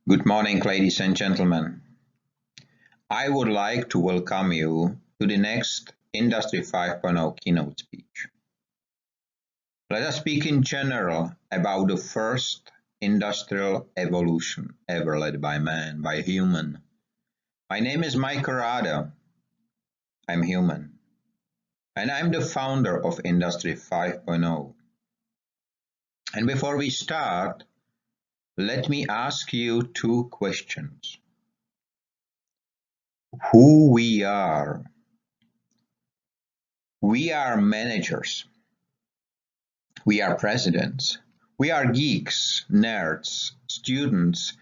Good morning, ladies and gentlemen. I would like to welcome you to the next Industry 5.0 keynote speech. Let us speak in general about the first industrial evolution ever led by man, by human. My name is Mike Rada. I'm human. And I'm the founder of Industry 5.0. And before we start, let me ask you two questions. Who we are. We are managers. We are presidents. We are geeks, nerds, students,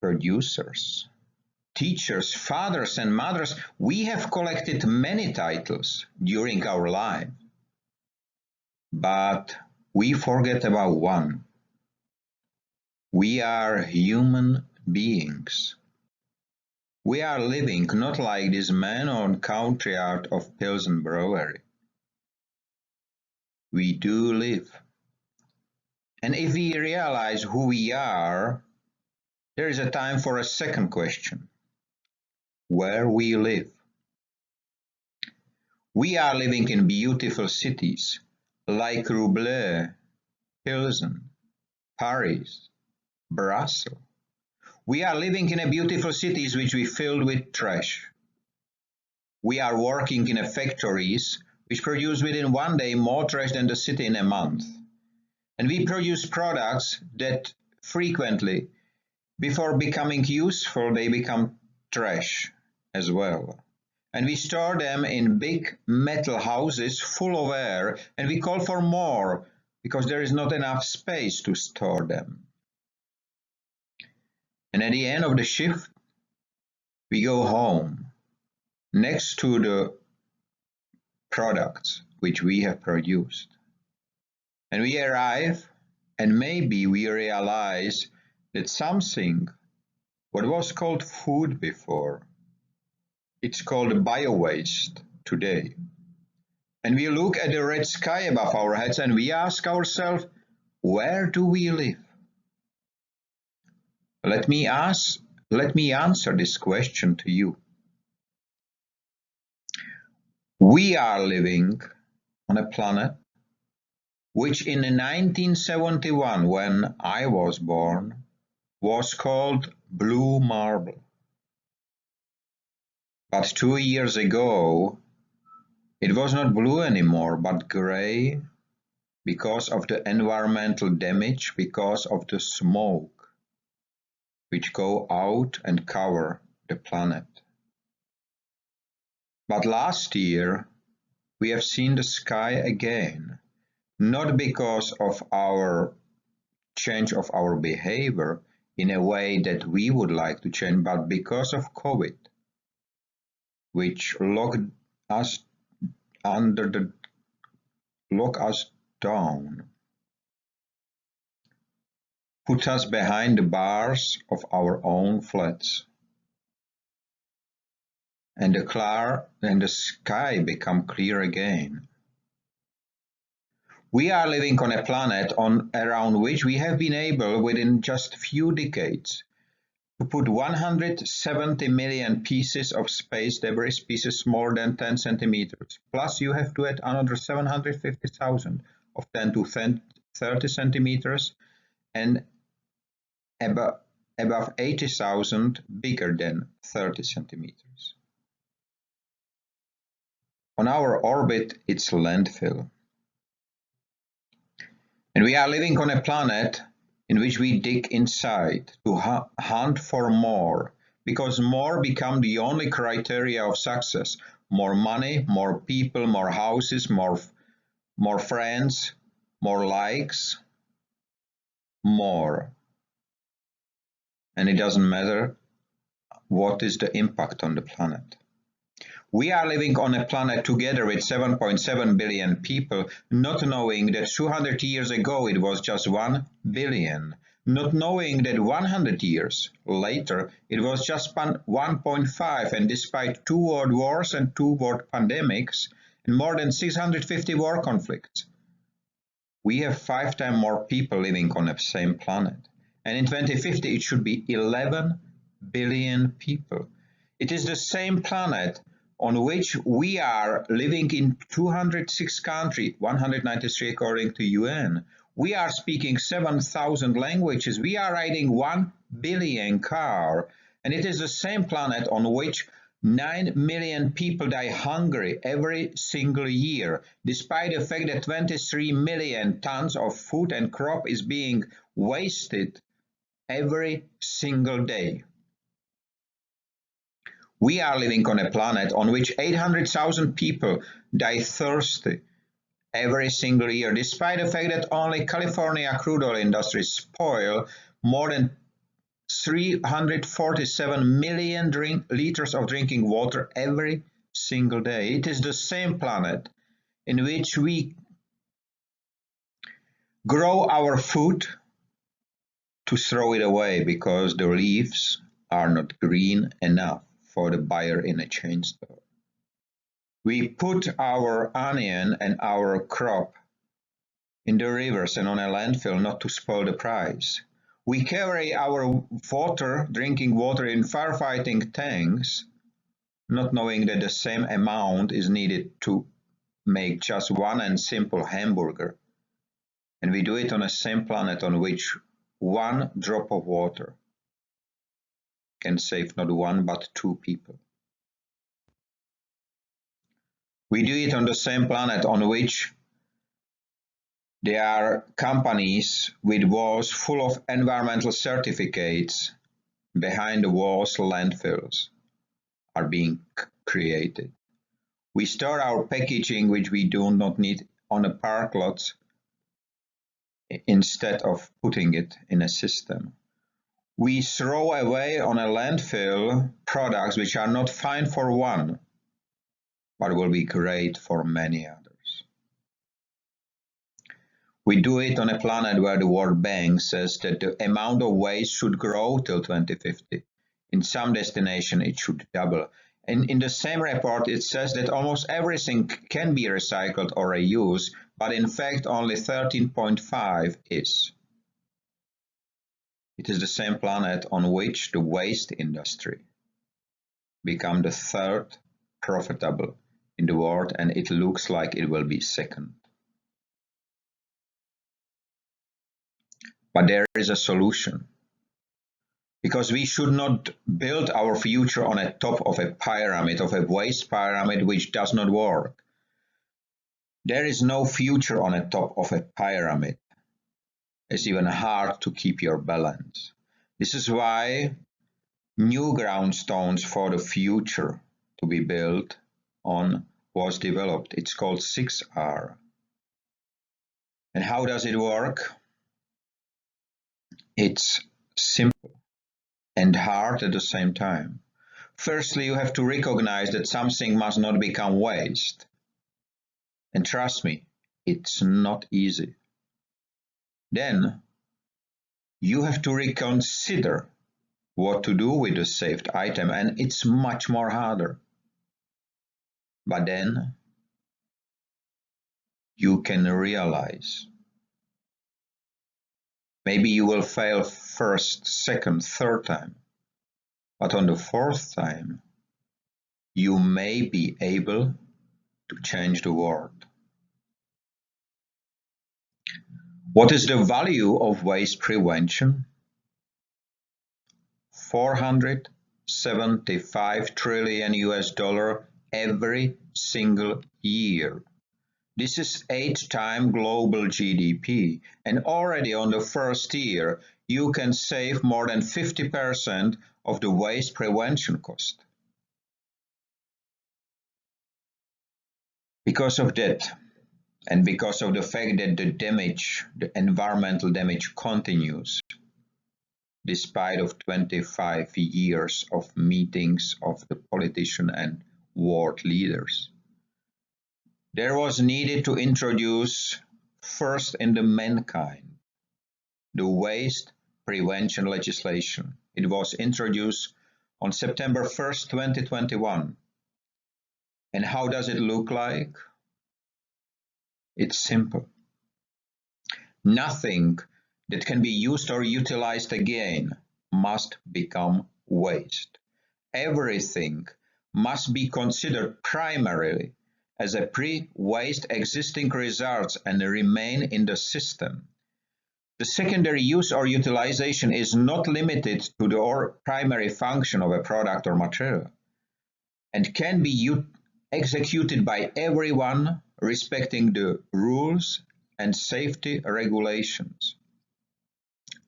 producers, teachers, fathers and mothers. We have collected many titles during our life. But we forget about one. We are human beings. We are living not like this man on country out of Pilsen Brewery. We do live. And if we realize who we are, there is a time for a second question. Where we live. We are living in beautiful cities like Roubaix, Pilsen, Paris, Brussels. We are living in a beautiful cities which we filled with trash. We are working in factories which produce within one day more trash than the city in a month. And we produce products that frequently, before becoming useful, they become trash as well. And we store them in big metal houses full of air, and we call for more because there is not enough space to store them. And at the end of the shift, we go home next to the products which we have produced. And we arrive, and maybe we realize that something, what was called food before, it's called bio-waste today. And we look at the red sky above our heads and we ask ourselves, where do we live? Let me answer this question to you. We are living on a planet which in 1971, when I was born, was called blue marble. But 2 years ago, it was not blue anymore, but gray, because of the environmental damage, because of the smoke which go out and cover the planet. But last year, we have seen the sky again, not because of our change of our behavior in a way that we would like to change, but because of COVID, which locked us down, put us behind the bars of our own flats. And the sky become clear again. We are living on a planet around which we have been able, within just a few decades, to put 170 million pieces of space debris, pieces smaller than 10 centimeters. Plus you have to add another 750,000 of 10 to 30 centimeters and above 80,000 bigger than 30 centimeters. On our orbit, it's landfill. And we are living on a planet in which we dig inside to hunt for more, because more become the only criteria of success. More money, more people, more houses, more friends, more likes, more. And it doesn't matter what is the impact on the planet. We are living on a planet together with 7.7 billion people, not knowing that 200 years ago it was just 1 billion, not knowing that 100 years later it was just 1.5, and despite 2 world wars and 2 world pandemics and more than 650 war conflicts, we have 5 times more people living on the same planet. And in 2050, it should be 11 billion people. It is the same planet on which we are living in 206 countries, 193 according to UN. We are speaking 7,000 languages. We are riding 1 billion cars. And it is the same planet on which 9 million people die hungry every single year, despite the fact that 23 million tons of food and crop is being wasted every single day. We are living on a planet on which 800,000 people die thirsty every single year, despite the fact that only California crude oil industry spoil more than 347 million liters of drinking water every single day. It is the same planet in which we grow our food to throw it away because the leaves are not green enough for the buyer in a chain store. We put our onion and our crop in the rivers and on a landfill not to spoil the price. We carry our water, drinking water, in firefighting tanks, not knowing that the same amount is needed to make just one and simple hamburger. And we do it on the same planet on which one drop of water can save not one but two people. We do it on the same planet on which there are companies with walls full of environmental certificates. Behind the walls, landfills are being created. We store our packaging, which we do not need, on a park lot instead of putting it in a system. We throw away on a landfill products which are not fine for one, but will be great for many others. We do it on a planet where the World Bank says that the amount of waste should grow till 2050. In some destination, it should double. And in the same report, it says that almost everything can be recycled or reused, but in fact, only 13.5 is. It is the same planet on which the waste industry become the third profitable in the world, and it looks like it will be second. But there is a solution, because we should not build our future on the top of a pyramid, of a waste pyramid, which does not work. There is no future on the top of a pyramid. It's even hard to keep your balance. This is why new groundstones for the future to be built on was developed. It's called 6R. And how does it work? It's simple and hard at the same time. Firstly, you have to recognize that something must not become waste. And trust me, it's not easy. Then you have to reconsider what to do with the saved item, and it's much more harder. But then you can realize. Maybe you will fail first, second, third time, but on the fourth time, you may be able to change the world. What is the value of waste prevention? 475 trillion US dollar every single year. This is 8x global GDP, and already on the first year, you can save more than 50% of the waste prevention cost. Because of that, and because of the fact that the damage, the environmental damage continues, despite of 25 years of meetings of the politicians and world leaders, there was needed to introduce first in the mankind the waste prevention legislation. It was introduced on September 1st, 2021. And how does it look like? It's simple. Nothing that can be used or utilized again must become waste. Everything must be considered primarily as a pre-waste existing resource and remain in the system. The secondary use or utilization is not limited to the primary function of a product or material and can be executed by everyone respecting the rules and safety regulations.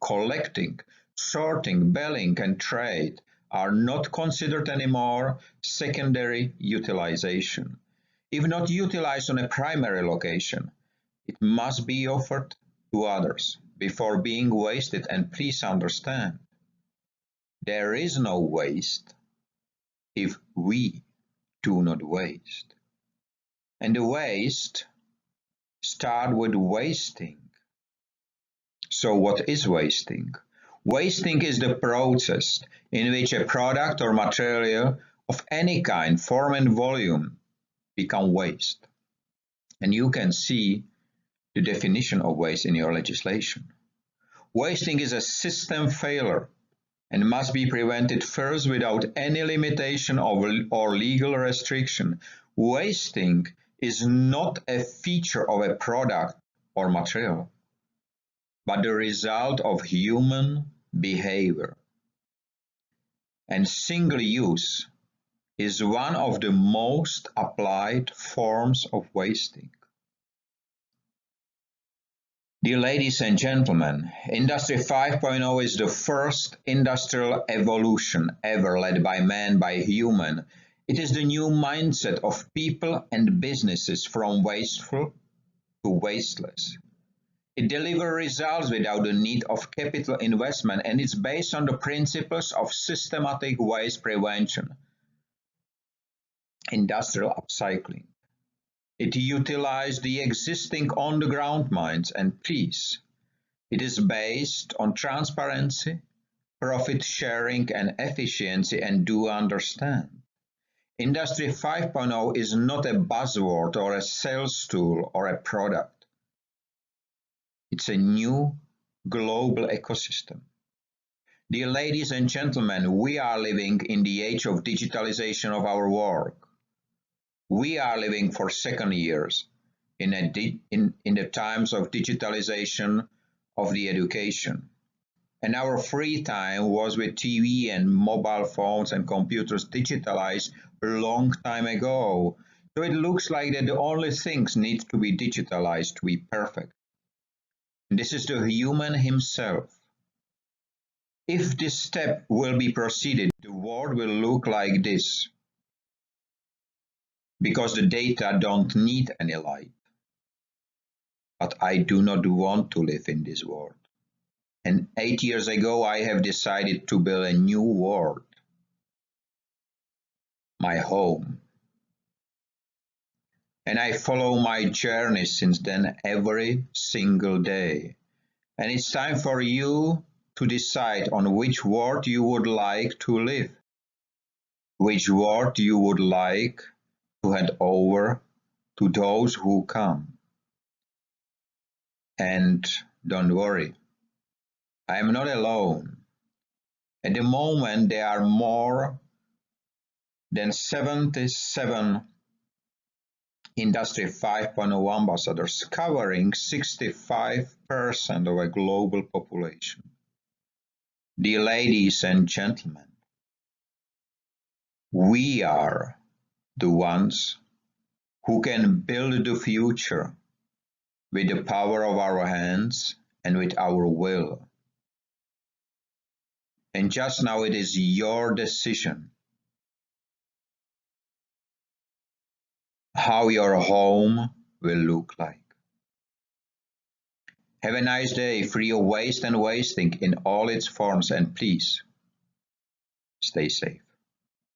Collecting, sorting, billing, and trade are not considered anymore secondary utilization. If not utilized on a primary location, it must be offered to others before being wasted. And please understand, there is no waste if we do not waste. And the waste start with wasting. So what is wasting? Wasting is the process in which a product or material of any kind, form and volume become waste. And you can see the definition of waste in your legislation. Wasting is a system failure and must be prevented first without any limitation or legal restriction. Wasting is not a feature of a product or material, but the result of human behavior. And single use is one of the most applied forms of wasting. Dear ladies and gentlemen, Industry 5.0 is the first industrial evolution ever led by man, by human. It is the new mindset of people and businesses from wasteful to wasteless. It delivers results without the need of capital investment, and it's based on the principles of systematic waste prevention, industrial upcycling. It utilizes the existing on-the-ground mines, and please, it is based on transparency, profit sharing, and efficiency. And do understand, Industry 5.0 is not a buzzword or a sales tool or a product. It's a new global ecosystem. Dear ladies and gentlemen, we are living in the age of digitalization of our work. We are living for second years in the times of digitalization of the education. And our free time was with TV and mobile phones and computers digitalized a long time ago. So it looks like that the only things need to be digitalized to be perfect. This is the human himself. If this step will be proceeded, the world will look like this, because the data don't need any light. But I do not want to live in this world. And 8 years ago, I have decided to build a new world, my home. And I follow my journey since then every single day. And it's time for you to decide on which world you would like to live, which world you would like to hand over to those who come. And don't worry, I am not alone. At the moment, there are more than 77 Industry 5.0 ambassadors covering 65% of a global population. Dear ladies and gentlemen, we are the ones who can build the future with the power of our hands and with our will. And just now it is your decision how your home will look like. Have a nice day, free of waste and wasting in all its forms, and please stay safe.